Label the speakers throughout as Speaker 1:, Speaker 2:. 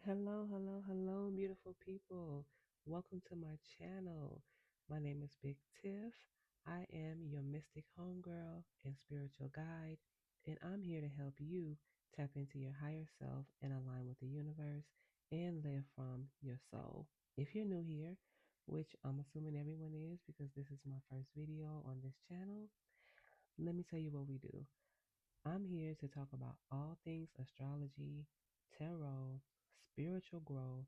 Speaker 1: Hello, hello, hello, beautiful people. Welcome to my channel. My name is Big Tiff. I am your mystic homegirl and spiritual guide, and I'm here to help you tap into your higher self and align with the universe and live from your soul. If you're new here, which I'm assuming everyone is because this is my first video on this channel, let me tell you what we do. I'm here to talk about all things astrology, tarot, spiritual growth,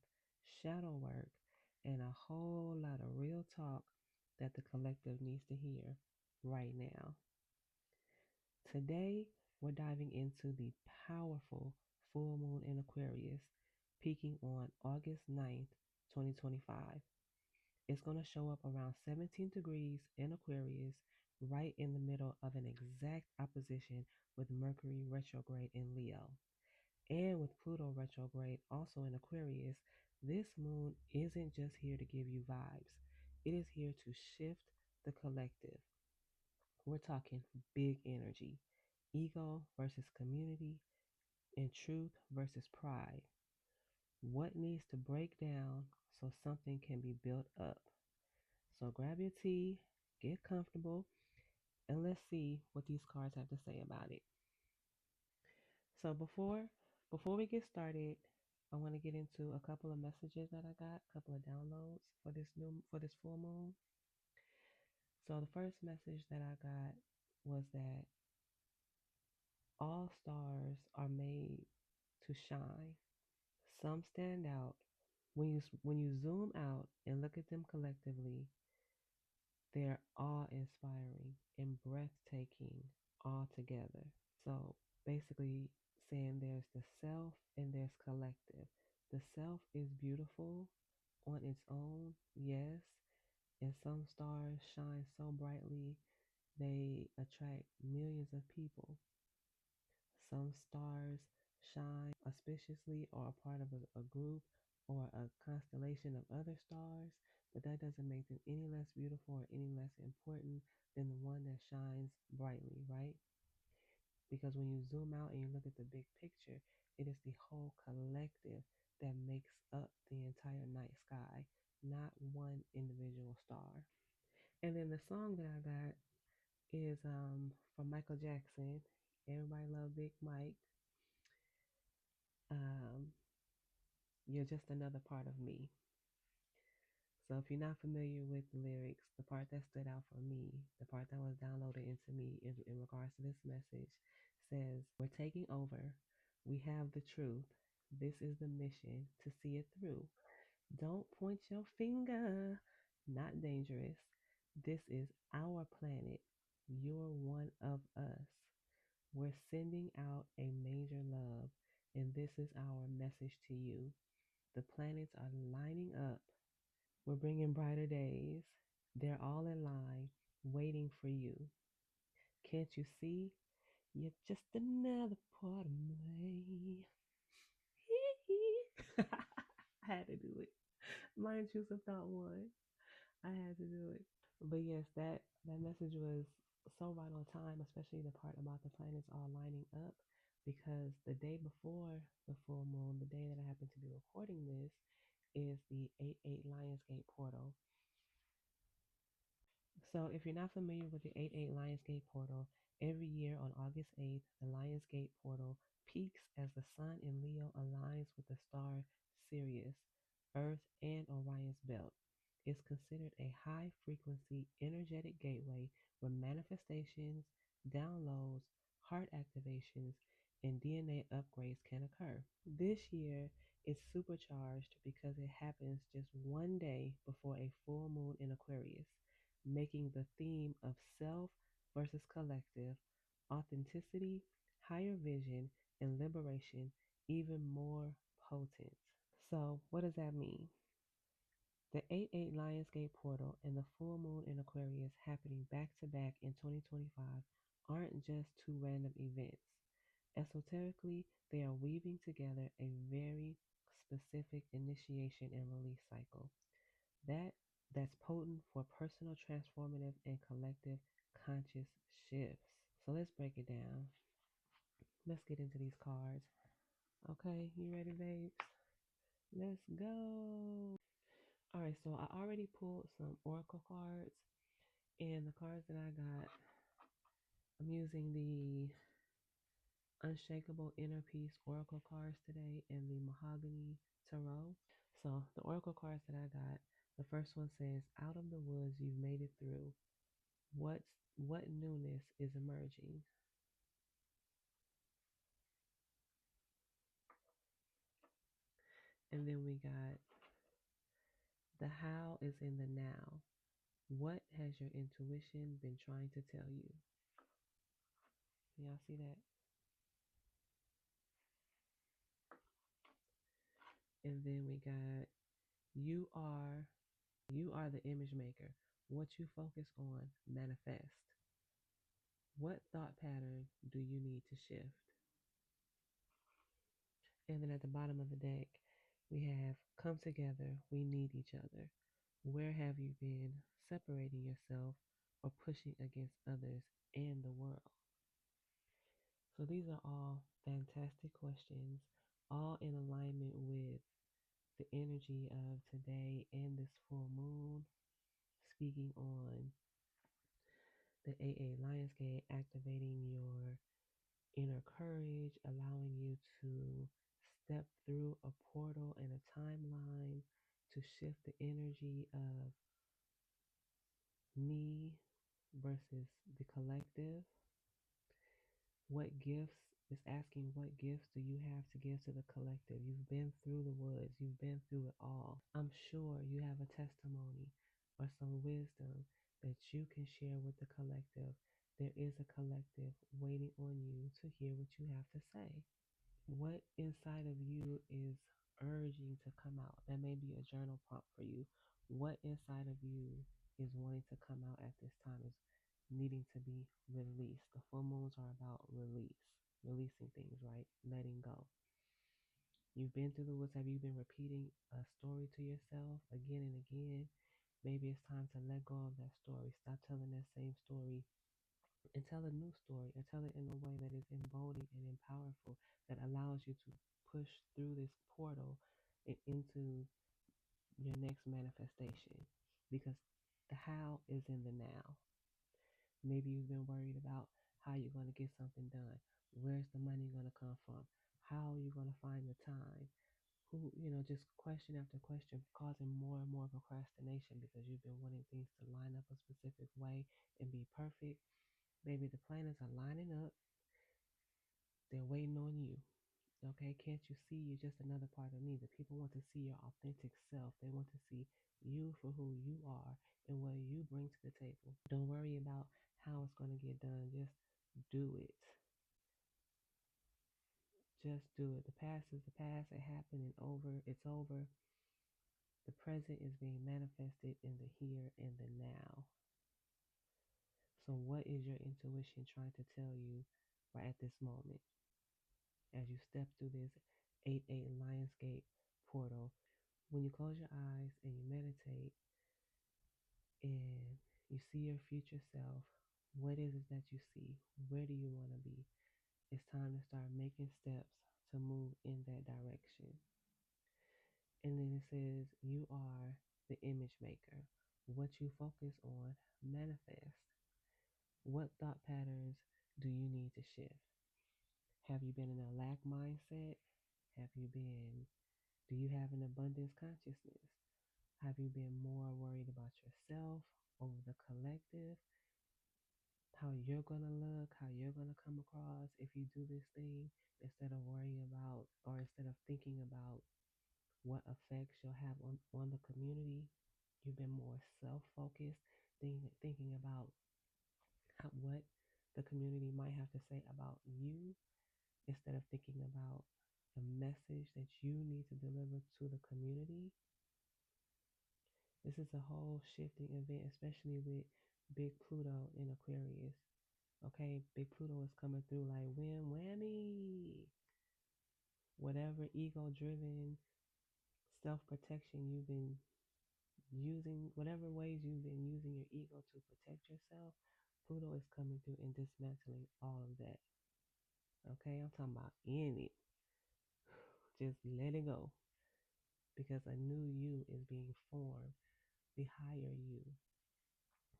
Speaker 1: shadow work, and a whole lot of real talk that the collective needs to hear right now. Today, we're diving into the powerful full moon in Aquarius, peaking on August 9th, 2025. It's going to show up around 17 degrees in Aquarius, right in the middle of an exact opposition with Mercury retrograde in Leo. And with Pluto retrograde also in Aquarius, this moon isn't just here to give you vibes, it is here to shift the collective. We're talking big energy, ego versus community, and truth versus pride. What needs to break down so something can be built up? So grab your tea, get comfortable, and let's see what these cards have to say about it. So before we get started, I want to get into a couple of messages that I got, a couple of downloads for this full moon. So the first message that I got was that all stars are made to shine. Some stand out. When you zoom out and look at them collectively, they're awe-inspiring and breathtaking all together. So basically saying there's the self and there's collective. The self is beautiful on its own, yes, and some stars shine so brightly they attract millions of people. Some stars shine auspiciously or are part of a group or a constellation of other stars, but that doesn't make them any less beautiful or any less important than the one that shines brightly, right? Because when you zoom out and you look at the big picture, it is the whole collective that makes up the entire night sky, not one individual star. And then the song that I got is from Michael Jackson. Everybody love Big Mike. Um, You're just another part of me. So if you're not familiar with the lyrics, the part that stood out for me, the part that was downloaded into me in regards to this message says, "We're taking over. We have the truth. This is the mission to see it through. Don't point your finger. Not dangerous. This is our planet. You're one of us. We're sending out a major love, and this is our message to you. The planets are lining up. We're bringing brighter days. They're all in line, waiting for you. Can't you see? You're just another part of me." I had to do it. My intrusive thought won. I had to do it. But yes, that message was so right on time, especially the part about the planets all lining up, because the day before the full moon, the day that I happen to be recording this, is the 8-8 Lionsgate portal. So if you're not familiar with the 8-8 Lionsgate portal, every year on August 8th, the Lionsgate portal peaks as the sun in Leo aligns with the star Sirius, Earth, and Orion's belt. It's considered a high frequency energetic gateway where manifestations, downloads, heart activations, and DNA upgrades can occur. This year is supercharged because it happens just one day before a full moon in Aquarius, making the theme of self versus collective, authenticity, higher vision, and liberation even more potent. So, what does that mean? The 8-8 Lionsgate portal and the full moon in Aquarius happening back to back in 2025 aren't just two random events. Esoterically, they are weaving together a very specific initiation and release cycle. That's potent for personal transformative and collective conscious shifts. So let's break it down. Let's get into these cards. Okay, you ready, babes? Let's go. All right, so I already pulled some oracle cards, and the cards that I got, I'm using the Unshakable Inner Peace Oracle cards today and the Mahogany Tarot. So, the Oracle cards that I got, the first one says, "Out of the woods, you've made it through. What's what newness is emerging?" And then we got, "The how is in the now. What has your intuition been trying to tell you?" Y'all see that? And then we got, "You are you are the image maker. What you focus on, manifest. What thought pattern do you need to shift?" And then at the bottom of the deck, we have, "Come together, we need each other. Where have you been separating yourself or pushing against others and the world?" So these are all fantastic questions, all in alignment with the energy of today and this full moon, speaking on the AA Lionsgate, activating your inner courage, allowing you to step through a portal and a timeline to shift the energy of me versus the collective. What gifts is asking, what gifts do you have to give to the collective? You've been through the woods, you've been through it all. I'm sure you have a testimony or some wisdom that you can share with the collective. There is a collective waiting on you to hear what you have to say. What inside of you is urging to come out? That may be a journal prompt for you. What inside of you is wanting to come out at this time, is needing to be released? The full moons are about release, releasing things, right? Letting go. You've been through the woods. Have you been repeating a story to yourself again and again? Maybe it's time to let go of that story. Stop telling that same story and tell a new story, or tell it in a way that is emboldening and powerful, that allows you to push through this portal and into your next manifestation, because the how is in the now. Maybe you've been worried about how you're going to get something done. Where's the money going to come from? How are you going to find the time? Who, just question after question, causing more and more procrastination because you've been wanting things to line up a specific way and be perfect. Maybe the planets are lining up. They're waiting on you. Okay, can't you see you're just another part of me? The people want to see your authentic self. They want to see you for who you are and what you bring to the table. Don't worry about how it's going to get done. Just do it. Just do it. The past is the past. It happened and over. It's over. The present is being manifested in the here and the now. So, what is your intuition trying to tell you right at this moment as you step through this 8-8 Lionsgate portal? When you close your eyes and you meditate and you see your future self, what is it that you see? Where do you want to be? It's time to start making steps to move in that direction. And then it says, "You are the image maker. What you focus on, manifest. What thought patterns do you need to shift? Have you been in a lack mindset? Have you been, do you have an abundance consciousness? Have you been more worried about yourself over the collective? How you're going to look, how you're going to come across if you do this thing, instead of worrying about, or instead of thinking about what effects you'll have on the community? You've been more self-focused, thinking about what the community might have to say about you, instead of thinking about the message that you need to deliver to the community. This is a whole shifting event, especially with big Pluto in Aquarius. Okay, big Pluto is coming through like whammy. Whatever ego driven self protection you've been using, whatever ways you've been using your ego to protect yourself, Pluto is coming through and dismantling all of that. Okay, I'm talking about in it. Just let it go. because a new you is being formed, the higher you.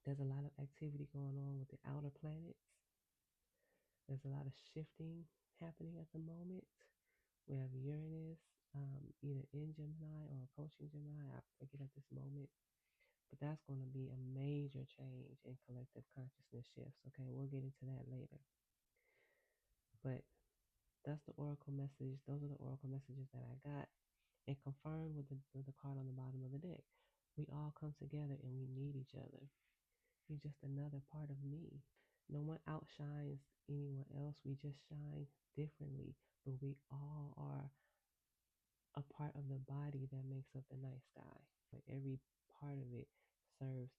Speaker 1: There's a lot of activity going on with the outer planets. There's a lot of shifting happening at the moment. We have Uranus either in Gemini or approaching Gemini. I forget at this moment. But that's going to be a major change in collective consciousness shifts. Okay, we'll get into that later. But that's the oracle message. Those are the oracle messages that I got and confirmed with the card on the bottom of the deck. We all come together and we need each other. You're just another part of me. No one outshines anyone else. We just shine differently, but we all are a part of the body that makes up the night sky. Like every part of it serves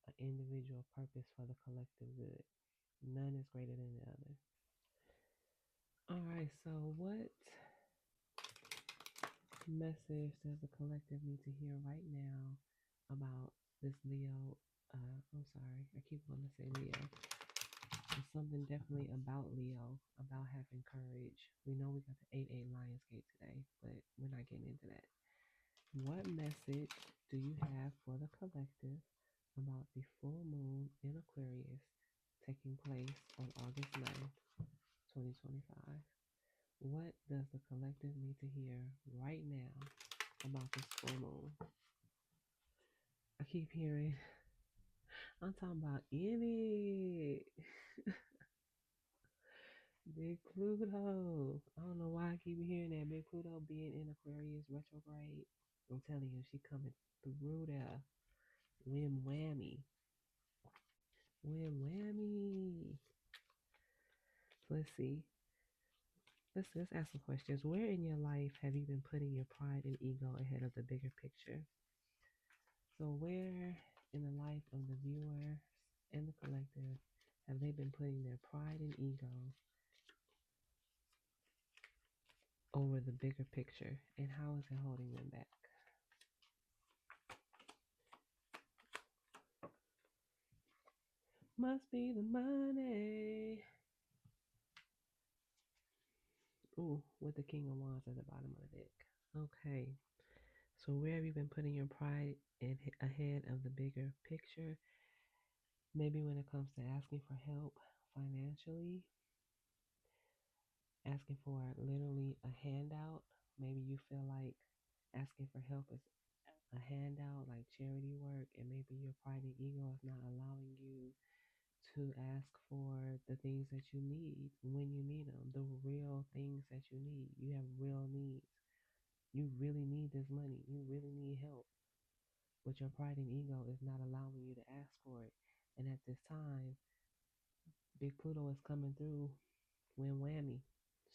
Speaker 1: an individual purpose for the collective good. None is greater than the other. All right, so what message does the collective need to hear right now about this Leo? I'm sorry, I keep wanting to say Leo. There's something definitely about Leo, about having courage. We know we got the 8-8 Lionsgate today, but we're not getting into that. What message do you have for the collective about the full moon in Aquarius taking place on August 9th, 2025? What does the collective need to hear right now about this full moon? I keep hearing, I'm talking about in it. Big Pluto. I don't know why I keep hearing that. Big Pluto being in Aquarius retrograde. I'm telling you, she coming through there. Wham whammy. Wham whammy. So let's see. Let's ask some questions. Where in your life have you been putting your pride and ego ahead of the bigger picture? So where in the life of the viewers and the collective have they been putting their pride and ego over the bigger picture, and how is it holding them back? Must be the money. Ooh, with the King of Wands at the bottom of the deck. Okay, so where have you been putting your pride ahead of the bigger picture? Maybe when it comes to asking for help financially, asking for literally a handout. Maybe you feel like asking for help is a handout, like charity work, and maybe your pride and ego is not allowing you to ask for the things that you need when you need them, the real things that you need. You have real needs. You really need this money. You really need help. But your pride and ego is not allowing you to ask for it. And at this time, Big Pluto is coming through, win whammy,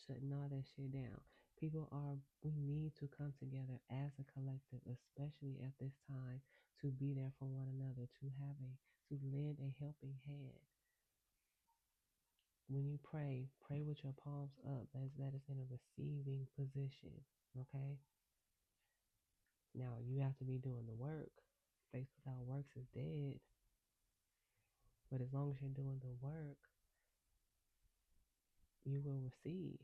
Speaker 1: shutting all that shit down. We need to come together as a collective, especially at this time, to be there for one another, to lend a helping hand. When you pray with your palms up, as that is in a receiving position. Okay? Now you have to be doing the work. Faith without works is dead. But as long as you're doing the work, you will receive.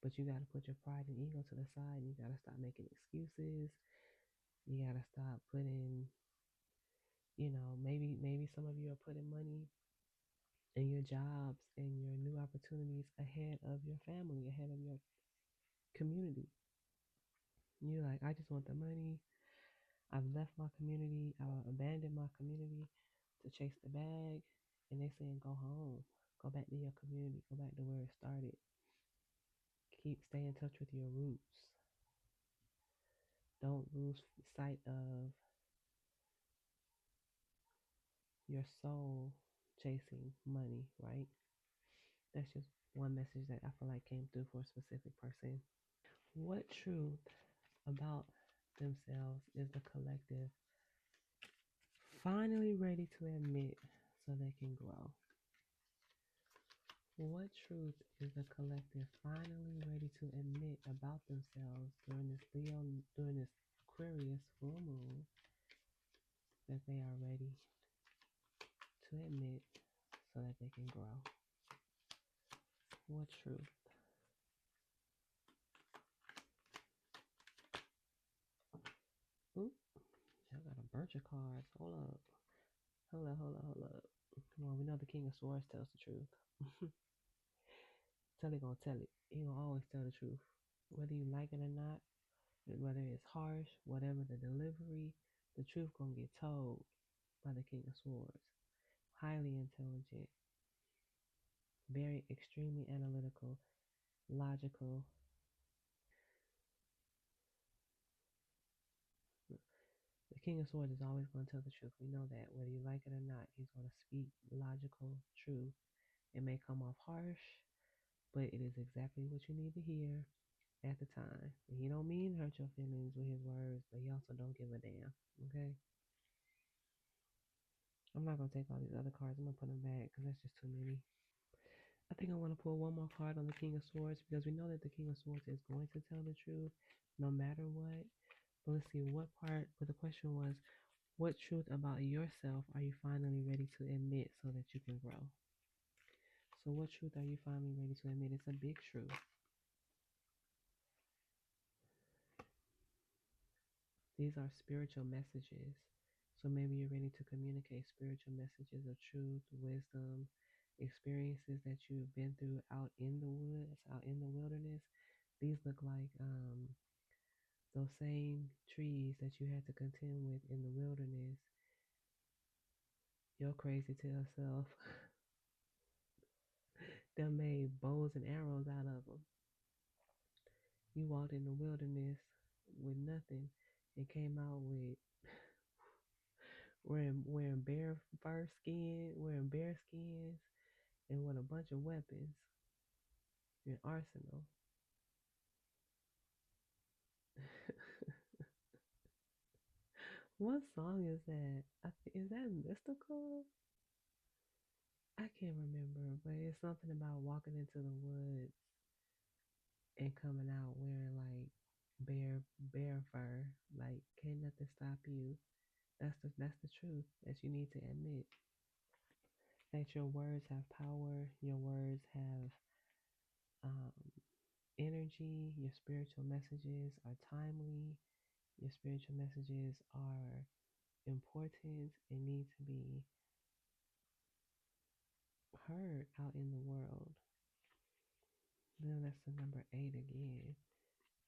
Speaker 1: But you gotta put your pride and ego to the side. You gotta stop making excuses. You gotta stop putting, maybe some of you are putting money and your jobs and your new opportunities ahead of your family, ahead of your community. You're like, I just want the money. I've left my community. I've abandoned my community to chase the bag. And they saying, go home. Go back to your community. Go back to where it started. Stay in touch with your roots. Don't lose sight of your soul chasing money, right? That's just one message that I feel like came through for a specific person. What truth about themselves is the collective finally ready to admit so they can grow? What truth is the collective finally ready to admit about themselves during this Aquarius full moon, that they are ready to admit so that they can grow? What truth? Oop, I got a bunch of cards. Hold up. Hold up. Come on, we know the King of Swords tells the truth. Tell it gonna tell it. He gonna always tell the truth. Whether you like it or not, whether it's harsh, whatever the delivery, the truth gonna get told by the King of Swords. Highly intelligent, very extremely analytical, logical. The King of Swords is always going to tell the truth. We know that. Whether you like it or not, he's going to speak logical truth. It may come off harsh, but it is exactly what you need to hear at the time. And he don't mean hurt your feelings with his words, but he also don't give a damn. Okay? I'm not going to take all these other cards. I'm going to put them back because that's just too many. I think I want to pull one more card on the King of Swords because we know that the King of Swords is going to tell the truth no matter what. But let's see what part. But the question was, what truth about yourself are you finally ready to admit so that you can grow? So, what truth are you finally ready to admit? It's a big truth. These are spiritual messages. So, maybe you're ready to communicate spiritual messages of truth, wisdom, experiences that you've been through out in the woods, out in the wilderness. These look like those same trees that you had to contend with in the wilderness. Your crazy tail self that made bows and arrows out of them. You walked in the wilderness with nothing and came out with wearing bear fur skin, wearing bear skins, and with a bunch of weapons, your arsenal. What song is that? Is that mystical? I can't remember, but it's something about walking into the woods and coming out wearing like bear fur. Like can't nothing stop you. That's the truth that you need to admit. That your words have power. Your words have um, energy. Your spiritual messages are timely. Your spiritual messages are important and need to be heard out in the world. Then that's the number 8 again.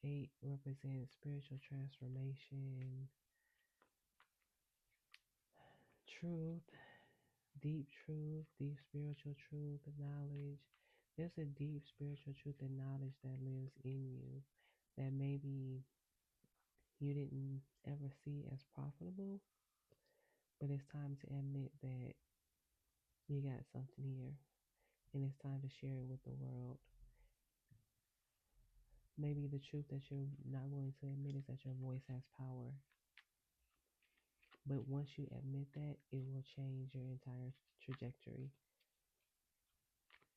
Speaker 1: 8 represents spiritual transformation, truth, deep spiritual truth, knowledge. There's a deep spiritual truth and knowledge that lives in you that maybe you didn't ever see as profitable, but it's time to admit that you got something here and it's time to share it with the world. Maybe the truth that you're not willing to admit is that your voice has power. But once you admit that, it will change your entire trajectory.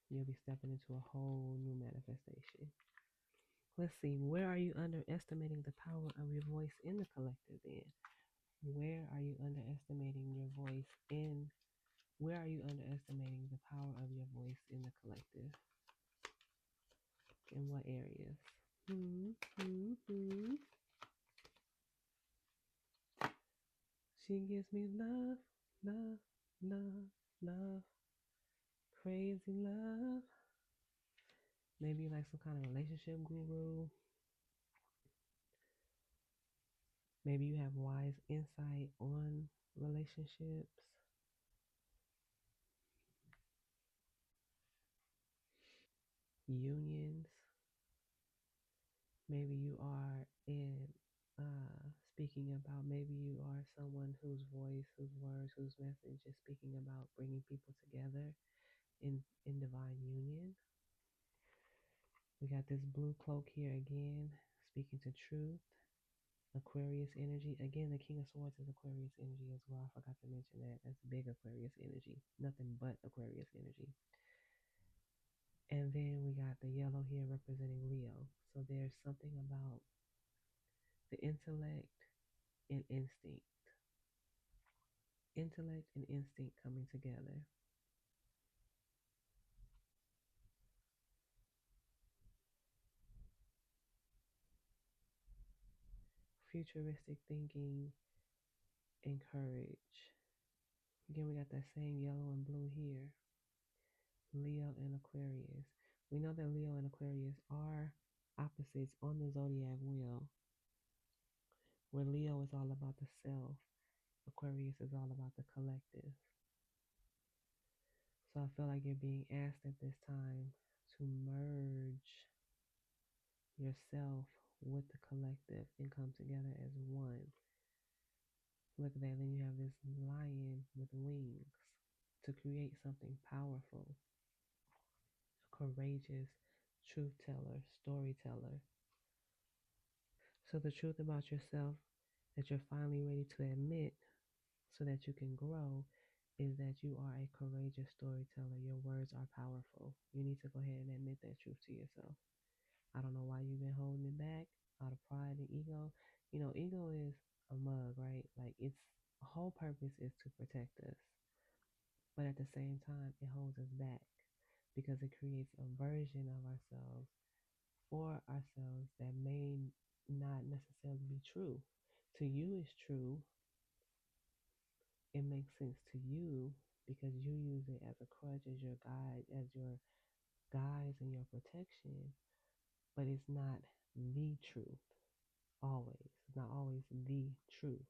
Speaker 1: You'll be stepping into a whole new manifestation. Let's see, where are you underestimating the power of your voice in the collective then? Where are you underestimating your voice in Where are you underestimating the power of your voice in the collective? In what areas? Hmm, hmm, hmm. She gives me love, love, love, love, crazy love. Maybe like some kind of relationship guru. Maybe you have wise insight on relationships. Unions. Maybe you are in speaking about, maybe you are someone whose voice, whose words, whose message is speaking about bringing people together in divine union. We got this blue cloak here again, speaking to truth. Aquarius energy. Again, the King of Swords is Aquarius energy as well. I forgot to mention that. That's big Aquarius energy. Nothing but Aquarius energy. And then we got the yellow here representing Leo. So there's something about the intellect and instinct. Intellect and instinct coming together. futuristic thinking, and courage. Again, we got that same yellow and blue here. Leo and Aquarius. We know that Leo and Aquarius are opposites on the zodiac wheel, where Leo is all about the self, Aquarius is all about the collective. So I feel like you're being asked at this time to merge yourself with the collective and come together as one. Look at that. Then you have this lion with wings to create something powerful, a courageous truth teller, storyteller. So the truth about yourself that you're finally ready to admit so that you can grow is that you are a courageous storyteller. Your words are powerful. You need to go ahead and admit that truth to yourself. I don't know why you've been holding it back out of pride and ego. You know, ego is a mug, right? Like its whole purpose is to protect us. But at the same time, it holds us back because it creates a version of ourselves for ourselves that may not necessarily be true. To you, it's true. It makes sense to you because you use it as a crutch, as your guide, as your guise and your protection. But it's not the truth always. It's not always the truth.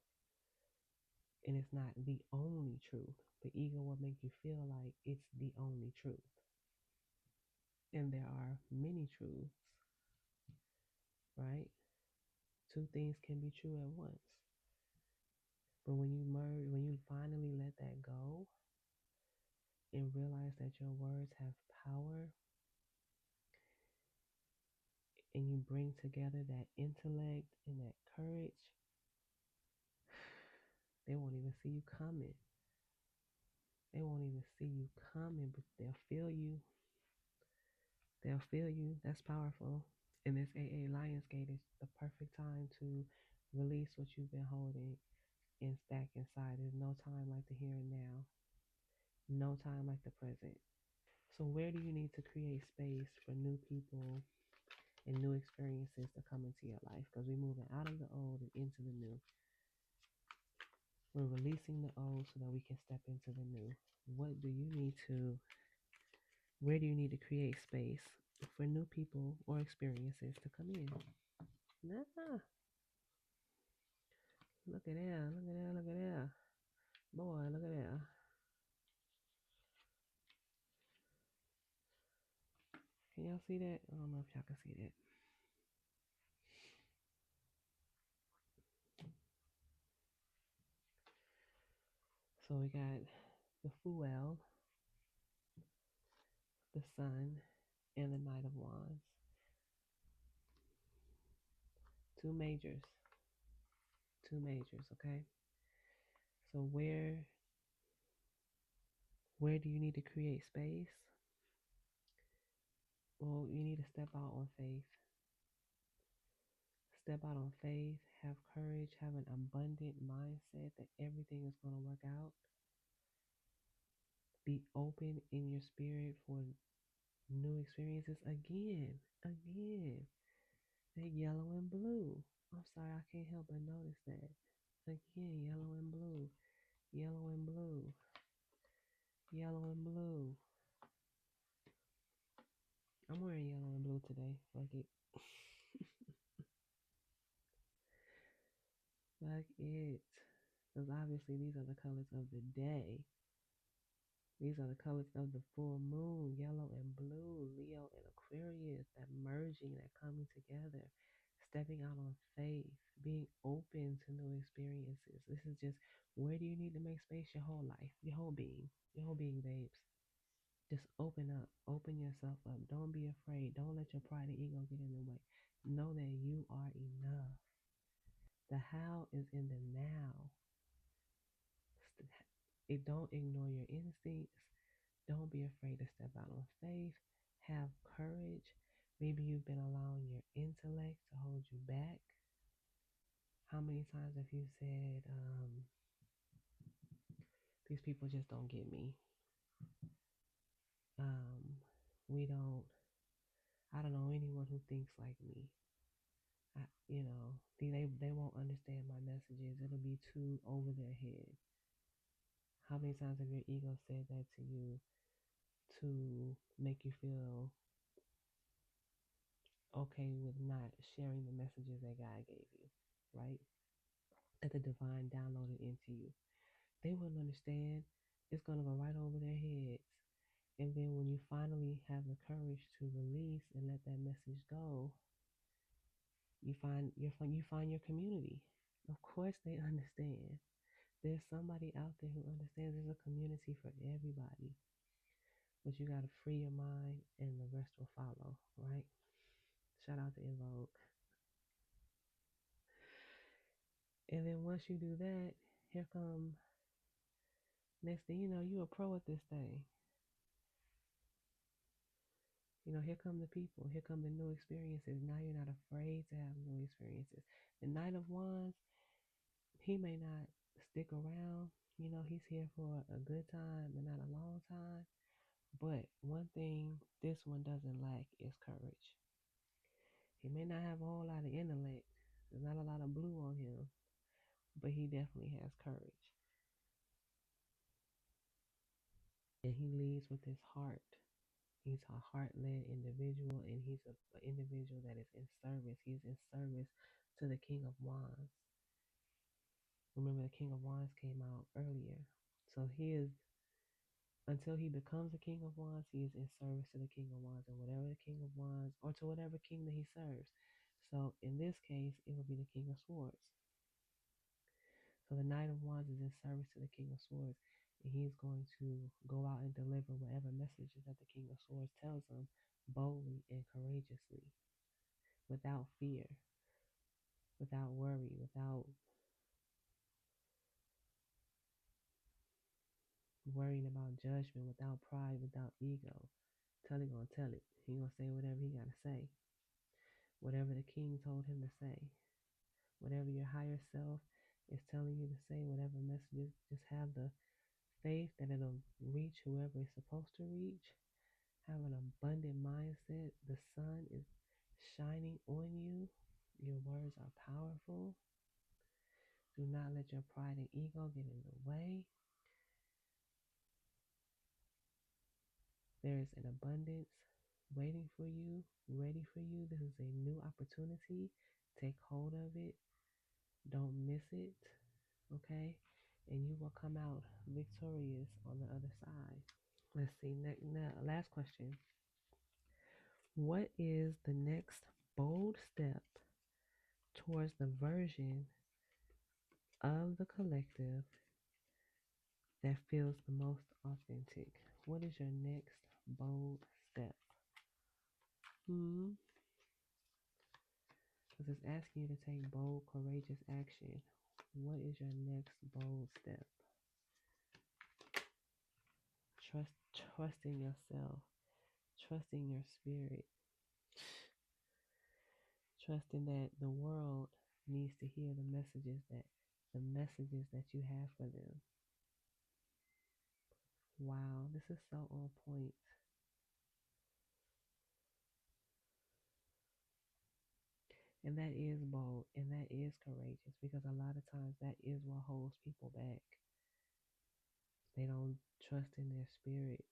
Speaker 1: And it's not the only truth. The ego will make you feel like it's the only truth. And there are many truths, right? Two things can be true at once. But when you merge, when you finally let that go and realize that your words have power and you bring together that intellect and that courage, they won't even see you coming. They won't even see you coming, but they'll feel you. They'll feel you. That's powerful. And this AA Lionsgate is the perfect time to release what you've been holding and stack inside. There's no time like the here and now. No time like the present. So where do you need to create space for new people and new experiences to come into your life? Because we're moving out of the old and into the new. We're releasing the old so that we can step into the new. What do you need to, where do you need to create space for new people or experiences to come in? Nah, look at that, look at that, look at that. Boy, look at that. Can y'all see that? I don't know if y'all can see that. So we got the Fuel, the Sun, and the Knight of Wands. Two majors. Two majors, okay? So where do you need to create space? Well, you need to step out on faith. Step out on faith, have courage, have an abundant mindset that everything is going to work out. Be open in your spirit for new experiences again. That yellow and blue. I'm sorry, I can't help but notice that. Again, yellow and blue. Yellow and blue. Yellow and blue. I'm wearing yellow and blue today. Fuck it. Fuck it. Because obviously these are the colors of the day. These are the colors of the full moon, yellow and blue, Leo and Aquarius, that merging, that coming together, stepping out on faith, being open to new experiences. This is just, where do you need to make space? Your whole life, your whole being, babes. Just open up, open yourself up. Don't be afraid. Don't let your pride and ego get in the way. Know that you are enough. The how is in the now. Don't ignore your instincts. Don't be afraid to step out on faith. Have courage. Maybe you've been allowing your intellect to hold you back. How many times have you said, these people just don't get me? We don't, I don't know anyone who thinks like me. They won't understand my messages. It'll be too over their head. How many times have your ego said that to you to make you feel okay with not sharing the messages that God gave you, right? That the divine downloaded into you. They wouldn't understand. It's gonna go right over their heads. And then when you finally have the courage to release and let that message go, you find your community. Of course they understand. There's somebody out there who understands. There's a community for everybody. But you gotta free your mind and the rest will follow, right? Shout out to Invoke. And then once you do that, here come next thing you know, you a pro at this thing. Here come the people, here come the new experiences. Now you're not afraid to have new experiences. The Knight of Wands, he may not stick around. He's here for a good time and not a long time. But one thing this one doesn't lack is courage. He may not have a whole lot of intellect. There's not a lot of blue on him, but he definitely has courage. And he leads with his heart. He's a heart-led individual, and he's an individual that is in service. He's in service to the King of Wands. Remember, the King of Wands came out earlier. So he is, until he becomes the King of Wands, he is in service to the King of Wands and whatever the King of Wands, or to whatever king that he serves. So in this case, it will be the King of Swords. So the Knight of Wands is in service to the King of Swords, and he's going to go out and deliver whatever messages that the King of Swords tells him boldly and courageously, without fear, without worry, without worrying about judgment, without pride, without ego. He gonna tell it. He gonna say whatever he gotta say. Whatever the king told him to say. Whatever your higher self is telling you to say, whatever messages, just have the faith that it'll reach whoever it's supposed to reach. Have an abundant mindset. The sun is shining on you. Your words are powerful. Do not let your pride and ego get in the way. There is an abundance waiting for you, ready for you. This is a new opportunity. Take hold of it. Don't miss it. Okay? And you will come out victorious on the other side. Let's see. Last question. What is the next bold step towards the version of the collective that feels the most authentic? What is your next bold step? Because it's asking you to take bold, courageous action. What is your next bold step? Trusting yourself, trusting your spirit, trusting that the world needs to hear the messages that you have for them. Wow, this is so on point. And that is bold and that is courageous, because a lot of times that is what holds people back. They don't trust in their spirit.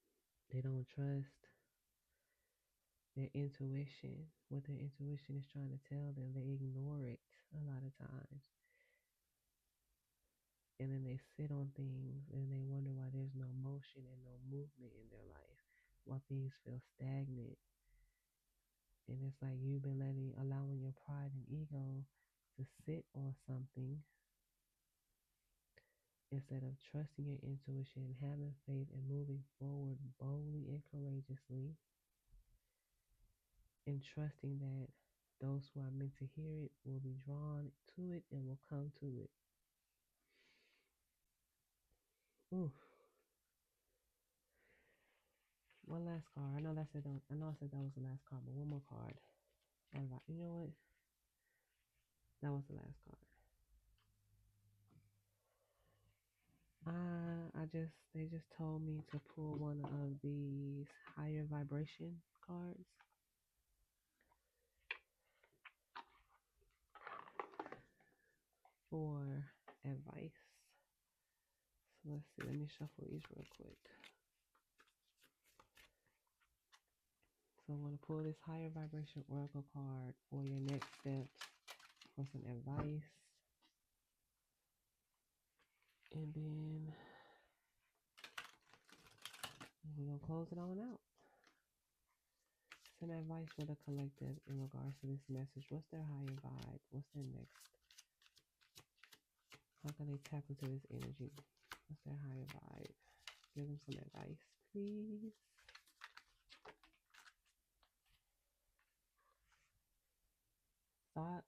Speaker 1: They don't trust their intuition. What their intuition is trying to tell them, they ignore it a lot of times. And then they sit on things and they wonder why there's no motion and no movement in their life, why things feel stagnant. And it's like you've been allowing your pride and ego to sit on something instead of trusting your intuition, having faith, and moving forward boldly and courageously, and trusting that those who are meant to hear it will be drawn to it and will come to it. Ooh. One last card. I know I said that was the last card, but one more card. All right. You know what? That was the last card. They just told me to pull one of these higher vibration cards. for advice. So let's see. Let me shuffle these real quick. So I'm going to pull this higher vibration oracle card for your next steps for some advice. And then we're going to close it on out. Some advice for the collective in regards to this message. What's their higher vibe? What's their next? How can they tap into this energy? What's their higher vibe? Give them some advice, please. Thought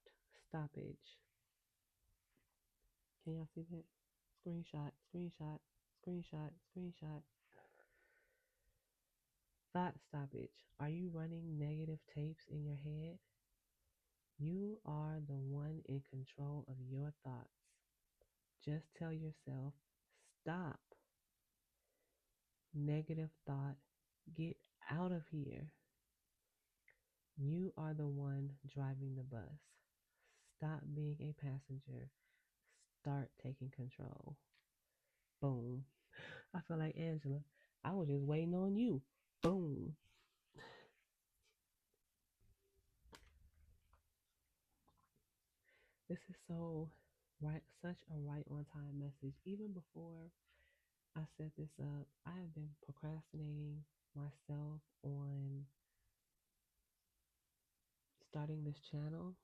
Speaker 1: stoppage. Can y'all see that? Screenshot, screenshot, screenshot, screenshot. Thought stoppage. Are you running negative tapes in your head? You are the one in control of your thoughts. Just tell yourself, stop. Negative thought, get out of here. You are the one driving the bus. Stop being a passenger. Start taking control. Boom. I feel like Angela. I was just waiting on you. Boom. This is so right, such a right on time message. Even before I set this up, I have been procrastinating myself on starting this channel.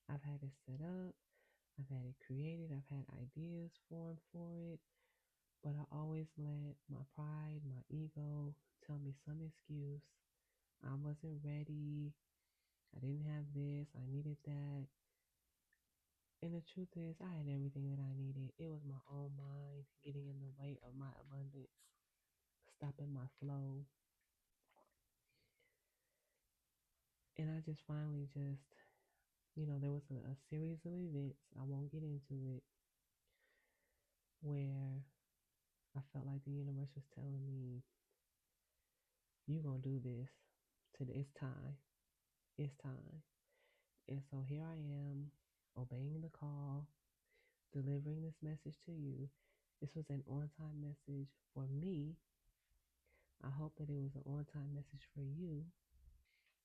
Speaker 1: I've had it set up, I've had it created, I've had ideas formed for it, but I always let my pride, my ego tell me some excuse. I wasn't ready. I didn't have this. I needed that. And the truth is, I had everything that I needed. It was my own mind getting in the way of my abundance, stopping my flow. And I just finally there was a series of events, I won't get into it, where I felt like the universe was telling me, you gonna do this. It's time. It's time. And so here I am, obeying the call, delivering this message to you. This was an on-time message for me. I hope that it was an on-time message for you.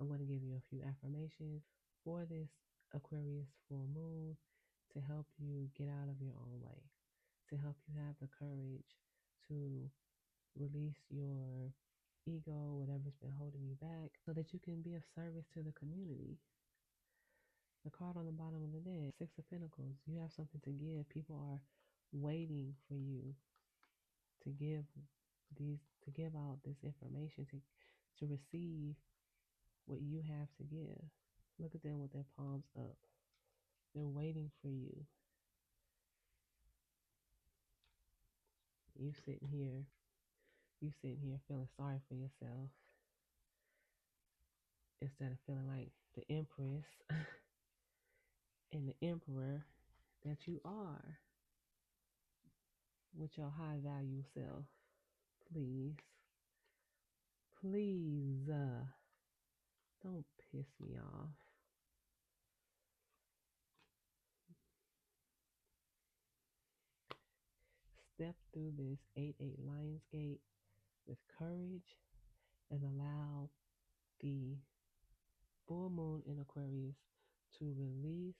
Speaker 1: I'm going to give you a few affirmations for this Aquarius full moon to help you get out of your own way, to help you have the courage to release your ego, whatever's been holding you back, so that you can be of service to the community. The card on the bottom of the deck, Six of Pentacles. You have something to give. People are waiting for you to give out this information, to receive what you have to give. Look at them with their palms up. They're waiting for you. You sitting here feeling sorry for yourself instead of feeling like the Empress and the Emperor that you are with your high value self. Please, please, don't piss me off. Step through this 8-8 Lionsgate with courage and allow the full moon in Aquarius to release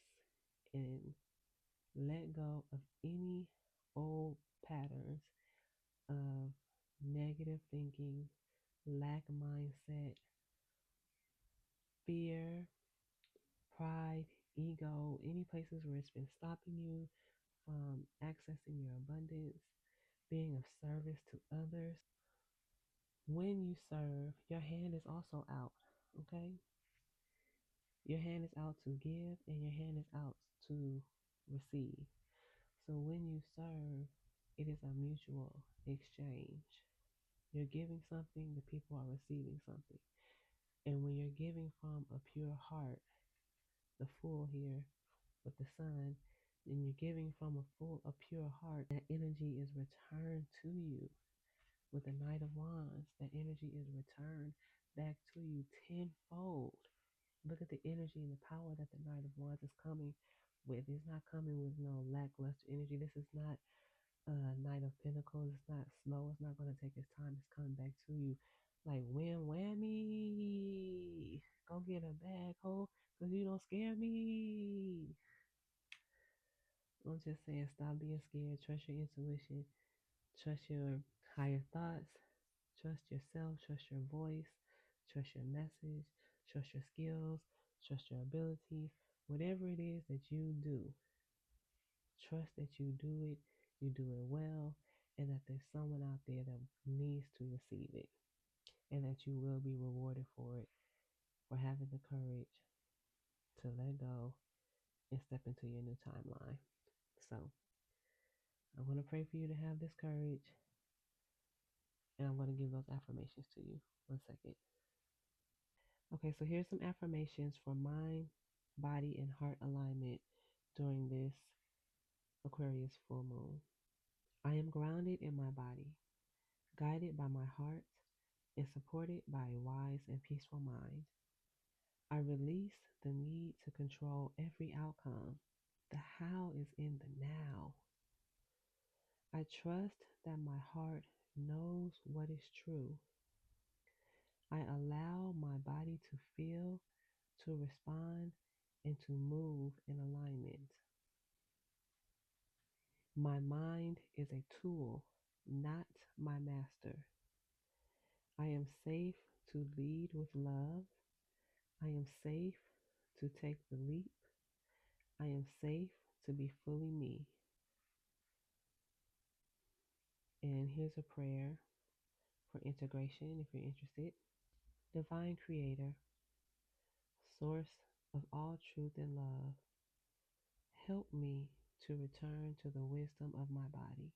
Speaker 1: and let go of any old patterns of negative thinking, lack mindset, fear, pride, ego, any places where it's been stopping you from accessing your abundance, being of service to others. When you serve, your hand is also out, okay? Your hand is out to give and your hand is out to receive. So when you serve, it is a mutual exchange. You're giving something, the people are receiving something. And when you're giving from a pure heart, the Fool here with the Sun, and you're giving from a pure heart, that energy is returned to you. With the Knight of Wands, that energy is returned back to you tenfold. Look at the energy and the power that the Knight of Wands is coming with. It's not coming with no lackluster energy. This is not Knight of Pentacles. It's not slow. It's not going to take its time. It's coming back to you like wham whammy. Go get a bag, ho, because you don't scare me. I'm just saying, stop being scared. Trust your intuition. Trust your higher thoughts. Trust yourself. Trust your voice. Trust your message. Trust your skills. Trust your abilities. Whatever it is that you do, trust that you do it well, and that there's someone out there that needs to receive it, and that you will be rewarded for it, for having the courage to let go and step into your new timeline. So I'm going to pray for you to have this courage, and I'm going to give those affirmations to you. 1 second. Okay, so here's some affirmations for mind, body, and heart alignment during this Aquarius full moon. I am grounded in my body, guided by my heart, and supported by a wise and peaceful mind. I release the need to control every outcome. The how is in the now. I trust that my heart knows what is true. I allow my body to feel, to respond, and to move in alignment. My mind is a tool, not my master. I am safe to lead with love. I am safe to take the leap. I am safe to be fully me. And here's a prayer for integration if you're interested. Divine Creator, source of all truth and love, help me to return to the wisdom of my body,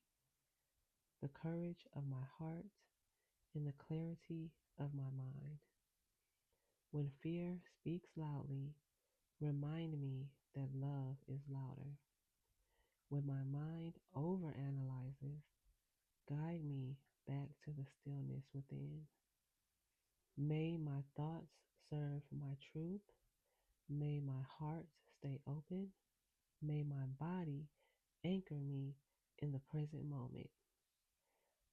Speaker 1: the courage of my heart, and the clarity of my mind. When fear speaks loudly, remind me that love is louder. When my mind overanalyzes, guide me back to the stillness within. May my thoughts serve my truth. May my heart stay open. May my body anchor me in the present moment.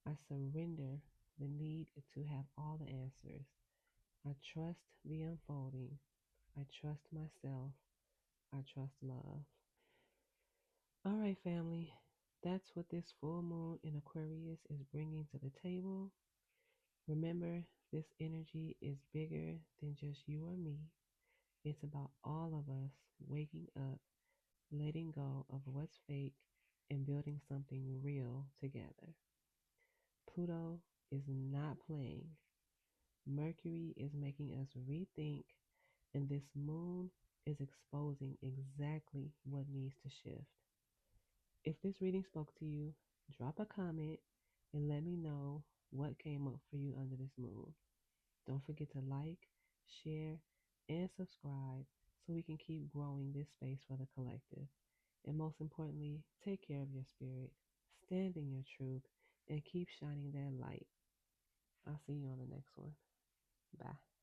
Speaker 1: I surrender the need to have all the answers. I trust the unfolding. I trust myself. I trust love. All right, family. That's what this full moon in Aquarius is bringing to the table. Remember, this energy is bigger than just you or me. It's about all of us waking up, letting go of what's fake, and building something real together. Pluto is not playing. Mercury is making us rethink, and this moon is exposing exactly what needs to shift. If this reading spoke to you, drop a comment and let me know what came up for you under this moon. Don't forget to like, share, and subscribe so we can keep growing this space for the collective. And most importantly, take care of your spirit, stand in your truth, and keep shining that light. I'll see you on the next one. Bye.